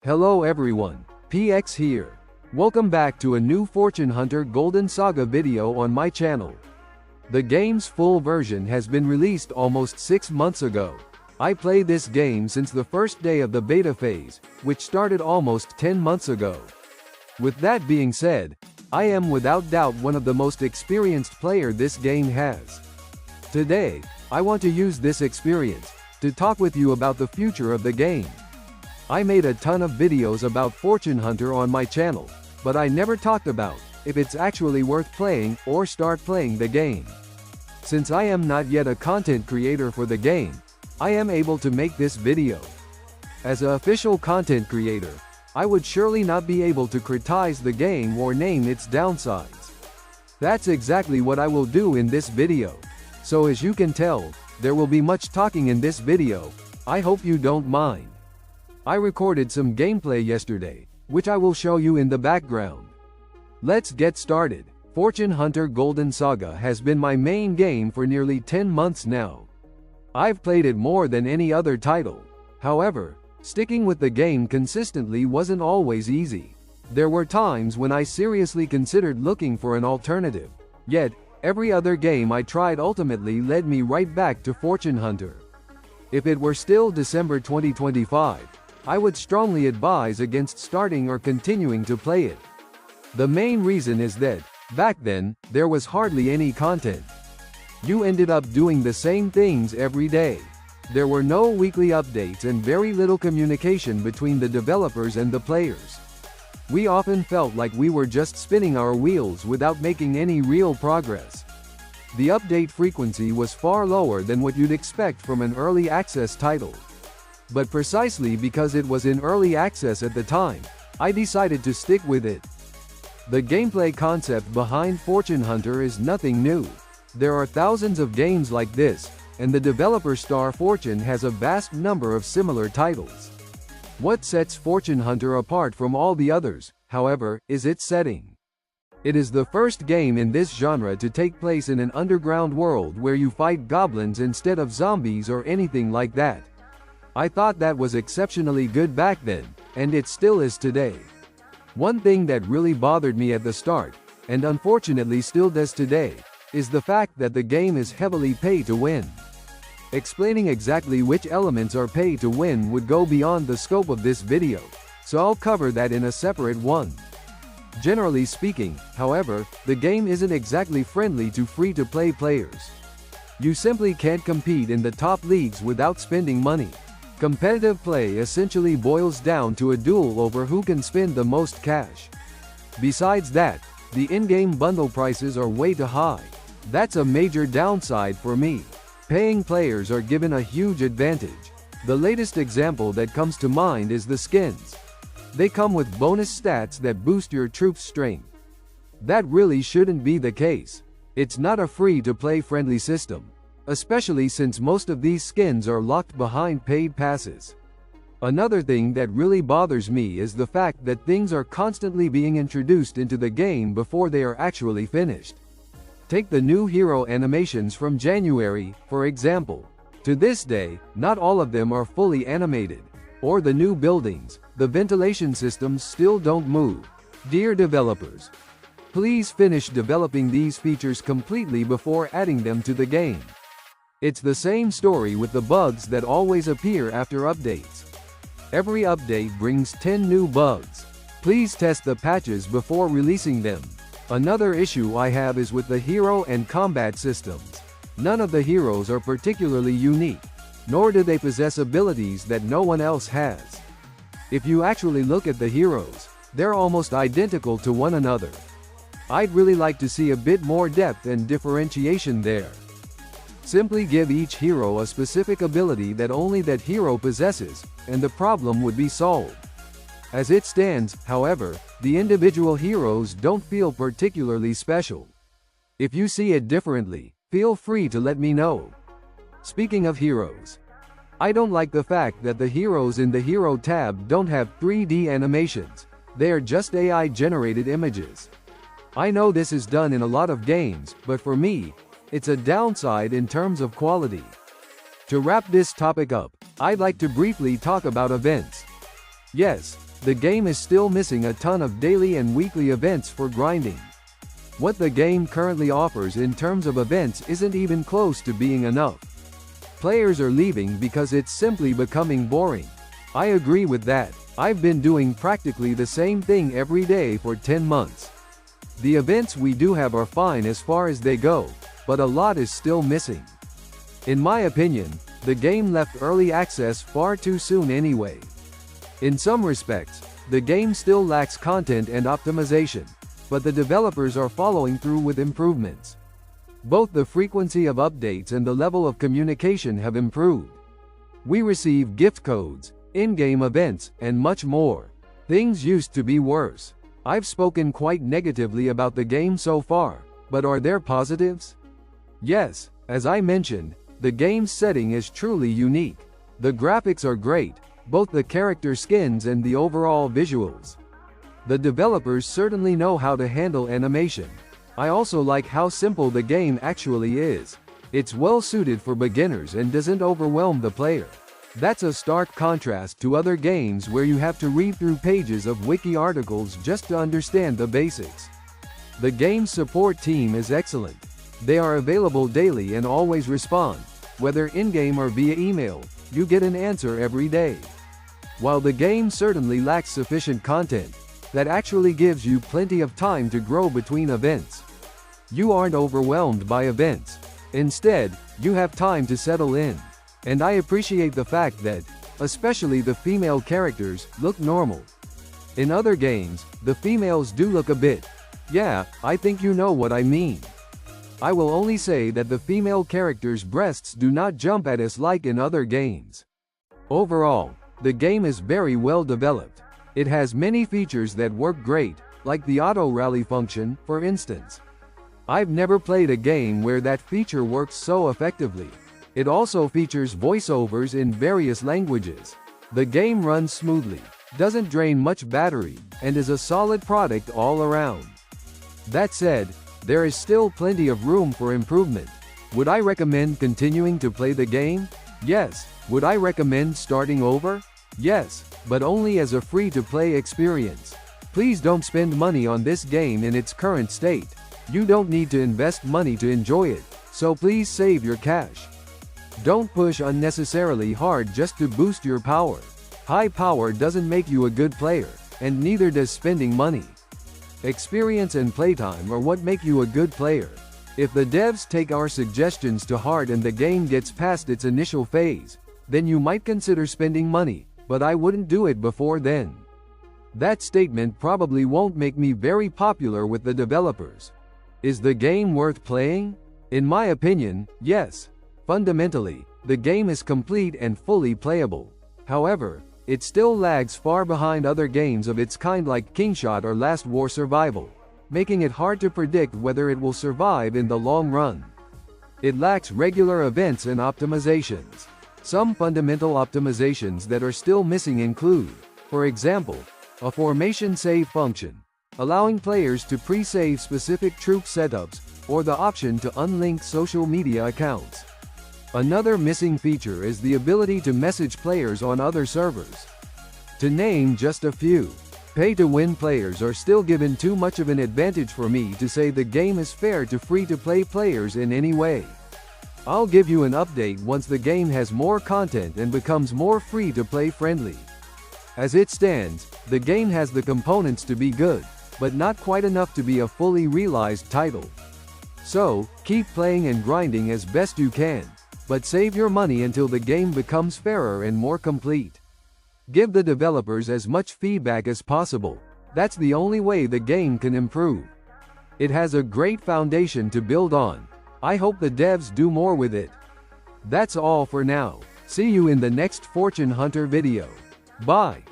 Hello everyone, PX here. Welcome back to a new Fortune Hunter Golden Saga video on my channel. The game's full version has been released almost 6 months ago. I play this game since the first day of the beta phase, which started almost 10 months ago. With that being said, I am without doubt one of the most experienced player this game has. Today, I want to use this experience to talk with you about the future of the game. I made a ton of videos about Fortune Hunter on my channel, but I never talked about if it's actually worth playing or start playing the game. Since I am not yet a content creator for the game, I am able to make this video. As an official content creator, I would surely not be able to criticize the game or name its downsides. That's exactly what I will do in this video. So as you can tell, there will be much talking in this video. I hope you don't mind. I recorded some gameplay yesterday, which I will show you in the background. Let's get started. Fortune Hunter Golden Saga has been my main game for nearly 10 months now. I've played it more than any other title. However, sticking with the game consistently wasn't always easy. There were times when I seriously considered looking for an alternative. Yet, every other game I tried ultimately led me right back to Fortune Hunter. If it were still December 2025, I would strongly advise against starting or continuing to play it. The main reason is that, back then, there was hardly any content. You ended up doing the same things every day. There were no weekly updates and very little communication between the developers and the players. We often felt like we were just spinning our wheels without making any real progress. The update frequency was far lower than what you'd expect from an early access title. But precisely because it was in early access at the time, I decided to stick with it. The gameplay concept behind Fortune Hunter is nothing new. There are thousands of games like this, and the developer Star Fortune has a vast number of similar titles. What sets Fortune Hunter apart from all the others, however, is its setting. It is the first game in this genre to take place in an underground world where you fight goblins instead of zombies or anything like that. I thought that was exceptionally good back then, and it still is today. One thing that really bothered me at the start, and unfortunately still does today, is the fact that the game is heavily pay to win. Explaining exactly which elements are pay to win would go beyond the scope of this video, so I'll cover that in a separate one. Generally speaking, however, the game isn't exactly friendly to free-to-play players. You simply can't compete in the top leagues without spending money. Competitive play essentially boils down to a duel over who can spend the most cash. Besides that, the in-game bundle prices are way too high. That's a major downside for me. Paying players are given a huge advantage. The latest example that comes to mind is the skins. They come with bonus stats that boost your troops' strength. That really shouldn't be the case. It's not a free-to-play friendly system, especially since most of these skins are locked behind paid passes. Another thing that really bothers me is the fact that things are constantly being introduced into the game before they are actually finished. Take the new hero animations from January, for example. To this day, not all of them are fully animated. Or the new buildings, the ventilation systems still don't move. Dear developers, please finish developing these features completely before adding them to the game. It's the same story with the bugs that always appear after updates. Every update brings 10 new bugs. Please test the patches before releasing them. Another issue I have is with the hero and combat systems. None of the heroes are particularly unique, nor do they possess abilities that no one else has. If you actually look at the heroes, they're almost identical to one another. I'd really like to see a bit more depth and differentiation there. Simply give each hero a specific ability that only that hero possesses, and the problem would be solved. As it stands, however, the individual heroes don't feel particularly special. If you see it differently, feel free to let me know. Speaking of heroes, I don't like the fact that the heroes in the Hero tab don't have 3D animations. They are just AI-generated images. I know this is done in a lot of games, but for me, it's a downside in terms of quality. To wrap this topic up, I'd like to briefly talk about events. Yes, the game is still missing a ton of daily and weekly events for grinding. What the game currently offers in terms of events isn't even close to being enough. Players are leaving because it's simply becoming boring. I agree with that. I've been doing practically the same thing every day for 10 months. The events we do have are fine as far as they go, but a lot is still missing. In my opinion, the game left early access far too soon anyway. In some respects, the game still lacks content and optimization, but the developers are following through with improvements. Both the frequency of updates and the level of communication have improved. We receive gift codes, in-game events, and much more. Things used to be worse. I've spoken quite negatively about the game so far, but are there positives? Yes, as I mentioned, the game's setting is truly unique. The graphics are great, both the character skins and the overall visuals. The developers certainly know how to handle animation. I also like how simple the game actually is. It's well suited for beginners and doesn't overwhelm the player. That's a stark contrast to other games where you have to read through pages of wiki articles just to understand the basics. The game's support team is excellent. They are available daily and always respond. Whether in-game or via email, you get an answer every day. While the game certainly lacks sufficient content, that actually gives you plenty of time to grow between events. You aren't overwhelmed by events. Instead, you have time to settle in. And I appreciate the fact that, especially the female characters, look normal. In other games, the females do look a bit. Yeah, I think you know what I mean. I will only say that the female characters' breasts do not jump at us like in other games. Overall, the game is very well developed. It has many features that work great, like the auto rally function, for instance. I've never played a game where that feature works so effectively. It also features voiceovers in various languages. The game runs smoothly, doesn't drain much battery, and is a solid product all around. That said, there is still plenty of room for improvement. Would I recommend continuing to play the game? Yes. Would I recommend starting over? Yes, but only as a free-to-play experience. Please don't spend money on this game in its current state. You don't need to invest money to enjoy it, so please save your cash. Don't push unnecessarily hard just to boost your power. High power doesn't make you a good player, and neither does spending money. Experience and playtime are what make you a good player. If the devs take our suggestions to heart and the game gets past its initial phase, then you might consider spending money, but I wouldn't do it before then. That statement probably won't make me very popular with the developers. Is the game worth playing? In my opinion, yes. Fundamentally, the game is complete and fully playable. However, it still lags far behind other games of its kind like Kingshot or Last War Survival, making it hard to predict whether it will survive in the long run. It lacks regular events and optimizations. Some fundamental optimizations that are still missing include, for example, a formation save function, allowing players to pre-save specific troop setups, or the option to unlink social media accounts. Another missing feature is the ability to message players on other servers. To name just a few, pay-to-win players are still given too much of an advantage for me to say the game is fair to free-to-play players in any way. I'll give you an update once the game has more content and becomes more free-to-play friendly. As it stands, the game has the components to be good, but not quite enough to be a fully realized title. So, keep playing and grinding as best you can, but save your money until the game becomes fairer and more complete. Give the developers as much feedback as possible. That's the only way the game can improve. It has a great foundation to build on. I hope the devs do more with it. That's all for now. See you in the next Fortune Hunter video. Bye.